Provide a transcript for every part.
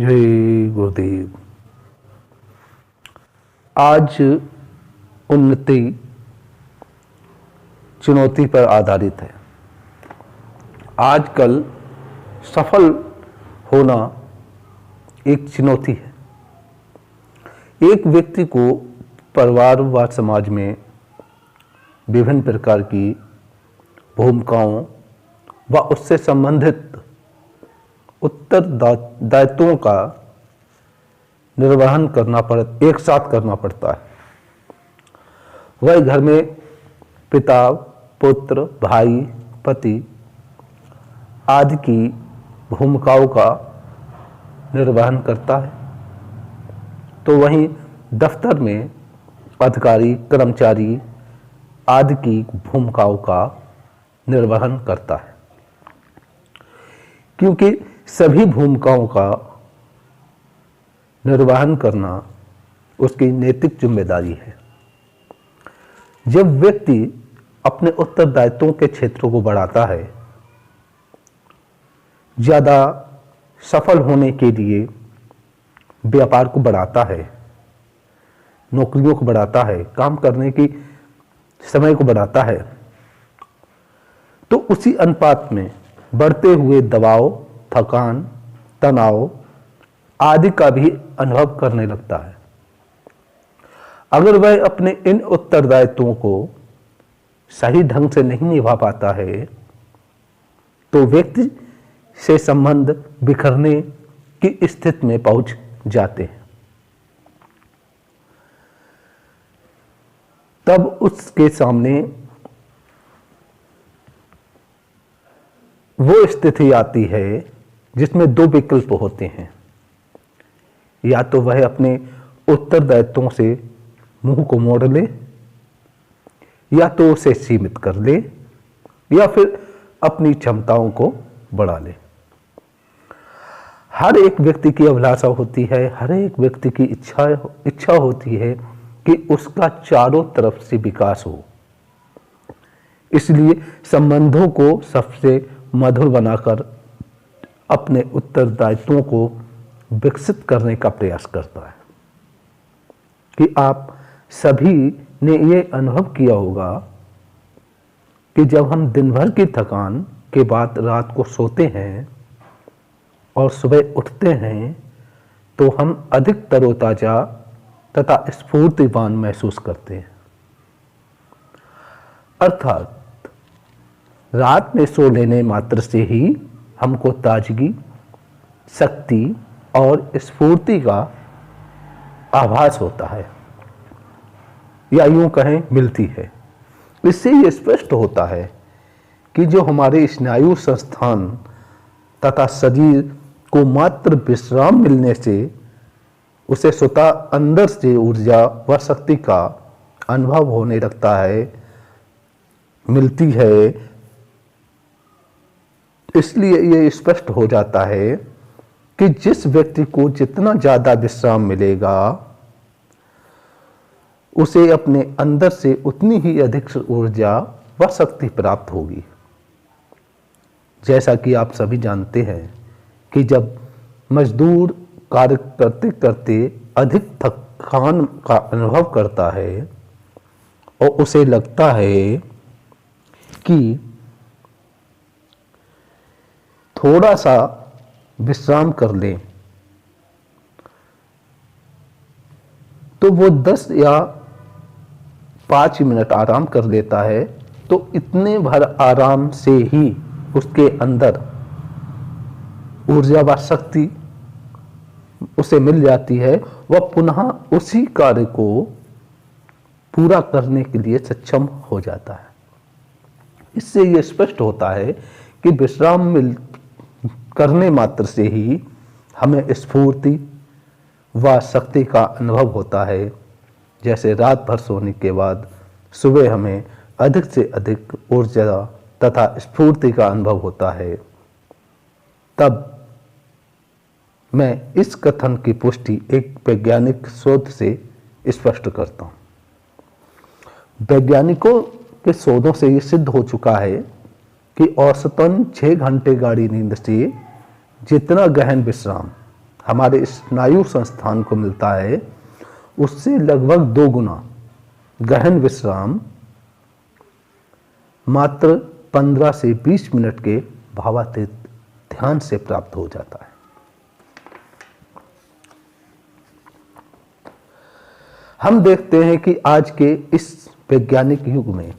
जय गुरुदेव। आज उन्नति चुनौती पर आधारित है। आजकल सफल होना एक चुनौती है। एक व्यक्ति को परिवार व समाज में विभिन्न प्रकार की भूमिकाओं व उससे संबंधित उत्तरदायित्वों का निर्वहन एक साथ करना पड़ता है। वह घर में पिता, पुत्र, भाई, पति आदि की भूमिकाओं का निर्वहन करता है, तो वहीं दफ्तर में अधिकारी, कर्मचारी आदि की भूमिकाओं का निर्वहन करता है। क्योंकि सभी भूमिकाओं का निर्वहन करना उसकी नैतिक जिम्मेदारी है। जब व्यक्ति अपने उत्तरदायित्वों के क्षेत्रों को बढ़ाता है, ज़्यादा सफल होने के लिए व्यापार को बढ़ाता है, नौकरियों को बढ़ाता है, काम करने की समय को बढ़ाता है, तो उसी अनुपात में बढ़ते हुए दबाव, थकान, तनाव आदि का भी अनुभव करने लगता है। अगर वह अपने इन उत्तरदायित्वों को सही ढंग से नहीं निभा पाता है, तो व्यक्ति से संबंध बिखरने की स्थिति में पहुंच जाते हैं। तब उसके सामने वो स्थिति आती है जिसमें दो विकल्प होते हैं। या तो वह अपने उत्तरदायित्वों से मुंह को मोड़ ले, या तो उसे सीमित कर ले, या फिर अपनी क्षमताओं को बढ़ा ले। हर एक व्यक्ति की अभिलाषा होती है, हर एक व्यक्ति की इच्छा होती है कि उसका चारों तरफ से विकास हो। इसलिए संबंधों को सबसे मधुर बनाकर अपने उत्तरदायित्वों को विकसित करने का प्रयास करता है। कि आप सभी ने ये अनुभव किया होगा कि जब हम दिन भर की थकान के बाद रात को सोते हैं और सुबह उठते हैं, तो हम अधिक तरोताजा तथा स्फूर्तिवान महसूस करते हैं। अर्थात रात में सो लेने मात्र से ही हमको ताजगी, शक्ति और स्फूर्ति का आभास होता है, या यूं कहें मिलती है। इससे ये स्पष्ट होता है कि जो हमारे स्नायु संस्थान तथा शरीर को मात्र विश्राम मिलने से उसे स्वतः अंदर से ऊर्जा व शक्ति का अनुभव होने लगता है, मिलती है। इसलिए ये स्पष्ट हो जाता है कि जिस व्यक्ति को जितना ज़्यादा विश्राम मिलेगा, उसे अपने अंदर से उतनी ही अधिक ऊर्जा व शक्ति प्राप्त होगी। जैसा कि आप सभी जानते हैं कि जब मजदूर कार्य करते करते अधिक थकान का अनुभव करता है और उसे लगता है कि थोड़ा सा विश्राम कर लें, तो वो 10 या 5 मिनट आराम कर लेता है, तो इतने भर आराम से ही उसके अंदर ऊर्जा व शक्ति उसे मिल जाती है। वह पुनः उसी कार्य को पूरा करने के लिए सक्षम हो जाता है। इससे यह स्पष्ट होता है कि विश्राम करने मात्र से ही हमें स्फूर्ति व शक्ति का अनुभव होता है। जैसे रात भर सोने के बाद सुबह हमें अधिक से अधिक ऊर्जा तथा स्फूर्ति का अनुभव होता है। तब मैं इस कथन की पुष्टि एक वैज्ञानिक शोध से स्पष्ट करता हूँ। वैज्ञानिकों के शोधों से ये सिद्ध हो चुका है कि औसतन 6 घंटे गाढ़ी नींद से जितना गहन विश्राम हमारे स्नायु संस्थान को मिलता है, उससे लगभग 2 गुना गहन विश्राम मात्र 15 से 20 मिनट के भावातीत ध्यान से प्राप्त हो जाता है। हम देखते हैं कि आज के इस वैज्ञानिक युग में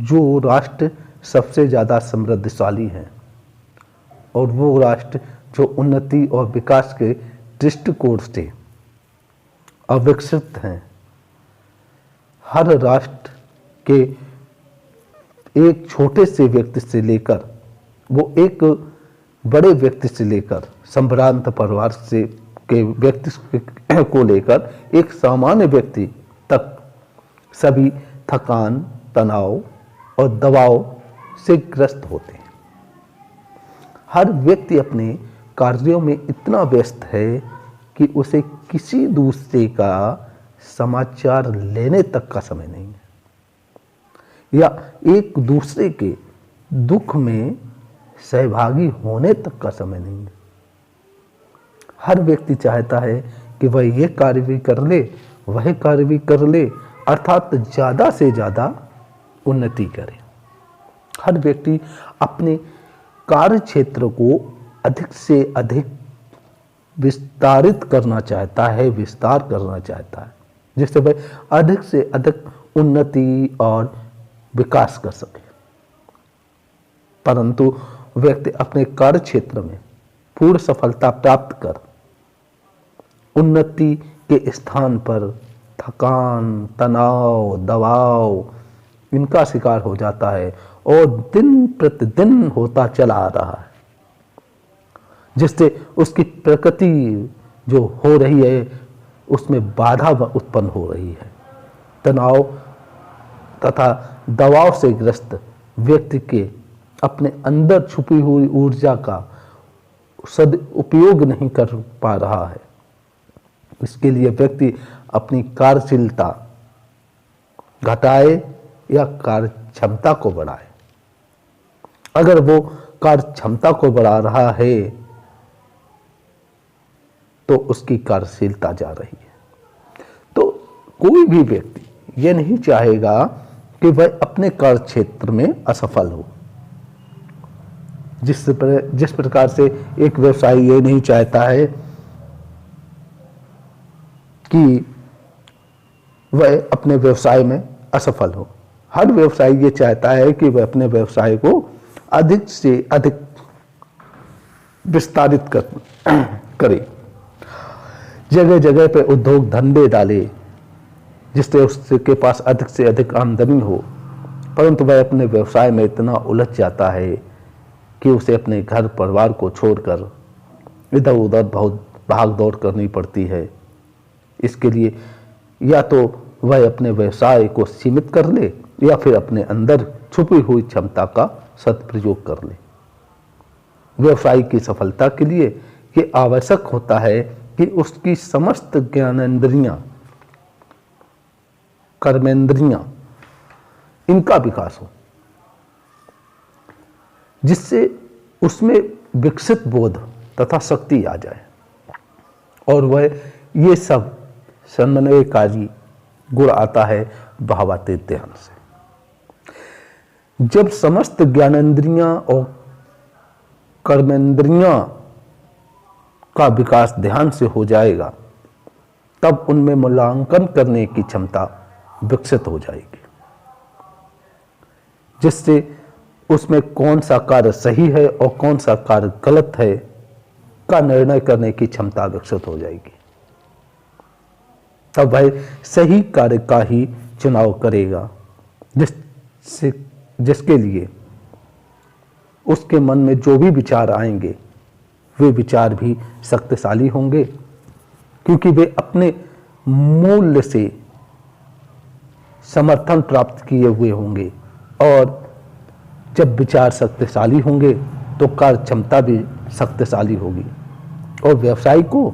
जो राष्ट्र सबसे ज़्यादा समृद्धशाली हैं और वो राष्ट्र जो उन्नति और विकास के दृष्टिकोण से अविकसित हैं, हर राष्ट्र के एक छोटे से व्यक्ति से लेकर वो एक बड़े व्यक्ति से लेकर संभ्रांत परिवार से के व्यक्ति को लेकर एक सामान्य व्यक्ति तक सभी थकान, तनाव और दबाव से ग्रस्त होते हैं। हर व्यक्ति अपने कार्यों में इतना व्यस्त है कि उसे किसी दूसरे का समाचार लेने तक का समय नहीं है या एक दूसरे के दुख में सहभागी होने तक का समय नहीं है। हर व्यक्ति चाहता है कि वह ये कार्य भी कर ले, वह कार्य भी कर ले, अर्थात ज़्यादा से ज़्यादा उन्नति करे। हर व्यक्ति अपने कार्य क्षेत्र को अधिक से अधिक विस्तारित करना चाहता है, विस्तार करना चाहता है, जिससे वह अधिक से अधिक उन्नति और विकास कर सके। परंतु व्यक्ति अपने कार्य क्षेत्र में पूर्ण सफलता प्राप्त कर उन्नति के स्थान पर थकान, तनाव, दबाव इनका शिकार हो जाता है और दिन प्रतिदिन होता चला आ रहा है, जिससे उसकी प्रकृति जो हो रही है उसमें बाधा उत्पन्न हो रही है। तनाव तथा दबाव से ग्रस्त व्यक्ति के अपने अंदर छुपी हुई ऊर्जा का सदुपयोग नहीं कर पा रहा है। इसके लिए व्यक्ति अपनी कार्यशीलता घटाए या कार्य क्षमता को बढ़ाए। अगर वो कार्य क्षमता को बढ़ा रहा है तो उसकी कार्यशीलता जा रही है। तो कोई भी व्यक्ति यह नहीं चाहेगा कि वह अपने कार्य क्षेत्र में असफल हो। जिस प्रकार से एक व्यवसायी ये नहीं चाहता है कि वह अपने व्यवसाय में असफल हो, हर व्यवसायी ये चाहता है कि वह अपने व्यवसाय को अधिक से अधिक विस्तारित करे, जगह जगह पे उद्योग धंधे डाले, जिससे उसके पास अधिक से अधिक आमदनी हो। परंतु वह अपने व्यवसाय में इतना उलझ जाता है कि उसे अपने घर परिवार को छोड़कर इधर उधर बहुत भाग दौड़ करनी पड़ती है। इसके लिए या तो वह अपने व्यवसाय को सीमित कर ले या फिर अपने अंदर छुपी हुई क्षमता का सदप्रयोग कर ले। व्यवसाय की सफलता के लिए ये आवश्यक होता है कि उसकी समस्त ज्ञानेंद्रियां, कर्मेंद्रियां, इनका विकास हो, जिससे उसमें विकसित बोध तथा शक्ति आ जाए और वह ये सब समन्वयकारी गुण आता है भावातीत ध्यान से। जब समस्त ज्ञानेंद्रियां और कर्मेंद्रियां का विकास ध्यान से हो जाएगा, तब उनमें मूल्यांकन करने की क्षमता विकसित हो जाएगी, जिससे उसमें कौन सा कार्य सही है और कौन सा कार्य गलत है का निर्णय करने की क्षमता विकसित हो जाएगी। तब वह सही कार्य का ही चुनाव करेगा, जिसके लिए उसके मन में जो भी विचार आएंगे वे विचार भी शक्तिशाली होंगे, क्योंकि वे अपने मूल्य से समर्थन प्राप्त किए हुए होंगे। और जब विचार शक्तिशाली होंगे तो कार्य क्षमता भी शक्तिशाली होगी। और व्यवसायी को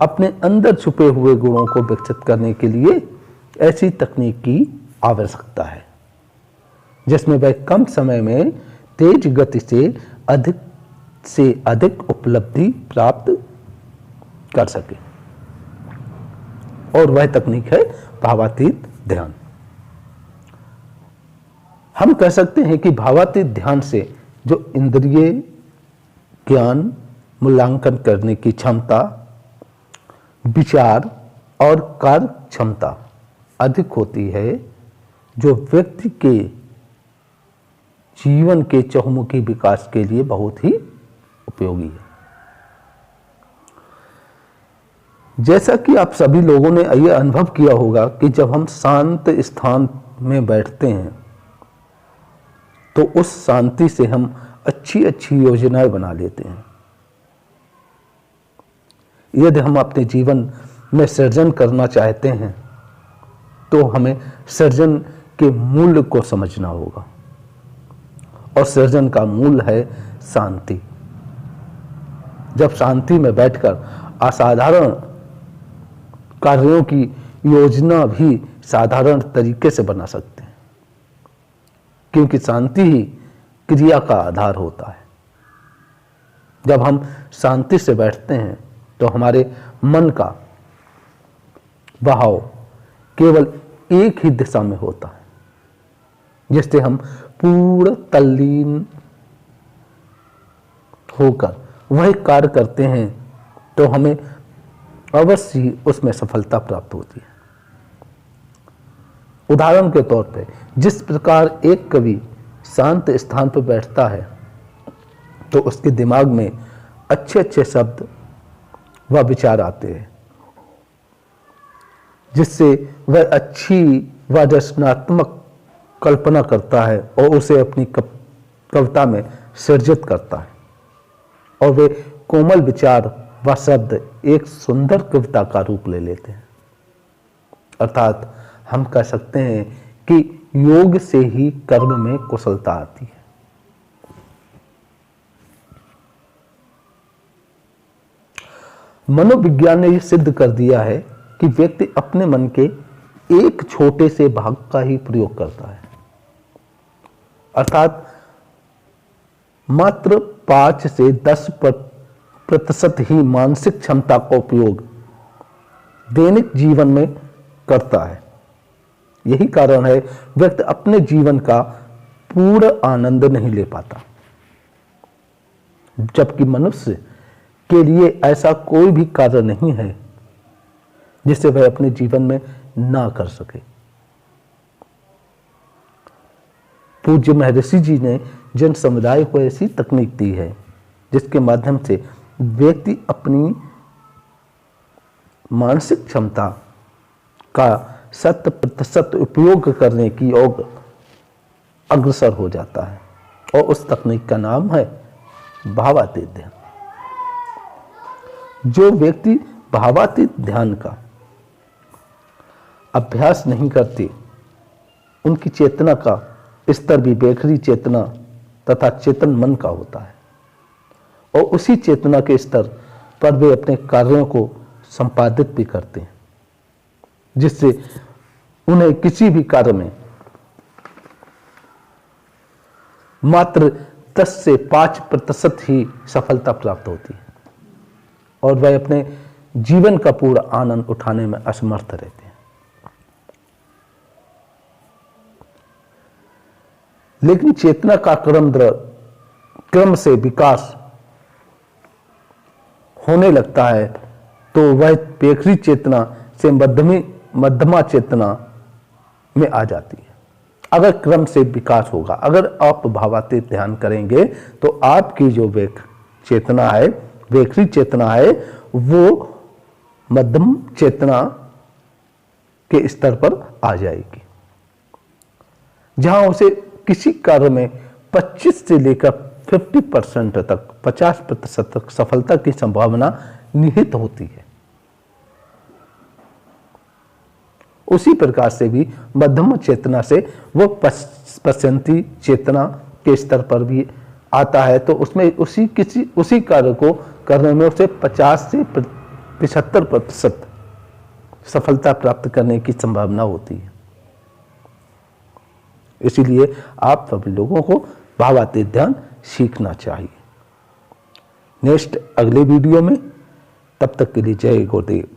अपने अंदर छुपे हुए गुणों को विकसित करने के लिए ऐसी तकनीक की आवश्यकता है जिसमें वह कम समय में तेज गति से अधिक से अधिक उपलब्धि प्राप्त कर सके। और वह तकनीक है भावातीत ध्यान। हम कह सकते हैं कि भावातीत ध्यान से जो इंद्रिय ज्ञान मूल्यांकन करने की क्षमता, विचार और कार्य क्षमता अधिक होती है, जो व्यक्ति के जीवन के चहुमुखी विकास के लिए बहुत ही उपयोगी है। जैसा कि आप सभी लोगों ने यह अनुभव किया होगा कि जब हम शांत स्थान में बैठते हैं तो उस शांति से हम अच्छी अच्छी योजनाएं बना लेते हैं। यदि हम अपने जीवन में सृजन करना चाहते हैं तो हमें सृजन के मूल्य को समझना होगा, और सृजन का मूल है शांति। जब शांति में बैठकर असाधारण कार्यों की योजना भी साधारण तरीके से बना सकते हैं, क्योंकि शांति ही क्रिया का आधार होता है। जब हम शांति से बैठते हैं तो हमारे मन का बहाव केवल एक ही दिशा में होता है, जिससे हम पूर्ण तल्लीन होकर वह कार्य करते हैं तो हमें अवश्य ही उसमें सफलता प्राप्त होती है। उदाहरण के तौर पे जिस प्रकार एक कवि शांत स्थान पर बैठता है तो उसके दिमाग में अच्छे अच्छे शब्द व विचार आते हैं, जिससे वह अच्छी व रचनात्मक कल्पना करता है और उसे अपनी कविता में सृजित करता है, और वे कोमल विचार व शब्द एक सुंदर कविता का रूप ले लेते हैं। अर्थात हम कह सकते हैं कि योग से ही कर्म में कुशलता आती है। मनोविज्ञान ने यह सिद्ध कर दिया है कि व्यक्ति अपने मन के एक छोटे से भाग का ही प्रयोग करता है, अर्थात मात्र 5 से 10% ही मानसिक क्षमता का उपयोग दैनिक जीवन में करता है। यही कारण है व्यक्ति अपने जीवन का पूर्ण आनंद नहीं ले पाता, जबकि मनुष्य के लिए ऐसा कोई भी कार्य नहीं है जिसे वह अपने जीवन में ना कर सके। पूज्य महर्षि जी ने जन समुदाय को ऐसी तकनीक दी है जिसके माध्यम से व्यक्ति अपनी मानसिक क्षमता का 100% उपयोग करने की ओर अग्रसर हो जाता है, और उस तकनीक का नाम है भावातीत ध्यान। जो व्यक्ति भावातीत ध्यान का अभ्यास नहीं करते, उनकी चेतना का स्तर भी बेखरी चेतना तथा चेतन मन का होता है, और उसी चेतना के स्तर पर वे अपने कार्यों को संपादित भी करते हैं, जिससे उन्हें किसी भी कार्य में मात्र 10 से 5% ही सफलता प्राप्त होती है, और वह अपने जीवन का पूरा आनंद उठाने में असमर्थ रहते हैं। लेकिन चेतना का क्रम से विकास होने लगता है तो वह बेखरी चेतना से मध्यमा चेतना में आ जाती है। अगर क्रम से विकास होगा, अगर आप भावातीत ध्यान करेंगे तो आपकी जो चेतना है, बेखरी चेतना है, वो मध्यम चेतना के स्तर पर आ जाएगी, जहां उसे किसी कार्य में 25 से लेकर 50% तक 50% तक सफलता की संभावना निहित होती है। उसी प्रकार से भी मध्यम चेतना से वो पश्चंती चेतना के स्तर पर भी आता है, तो उसमें उसी कार्य को करने में उसे 50 से 75% सफलता प्राप्त करने की संभावना होती है। इसीलिए आप सभी लोगों को भावातीत ध्यान सीखना चाहिए, नेक्स्ट अगले वीडियो में। तब तक के लिए जय गुरुदेव।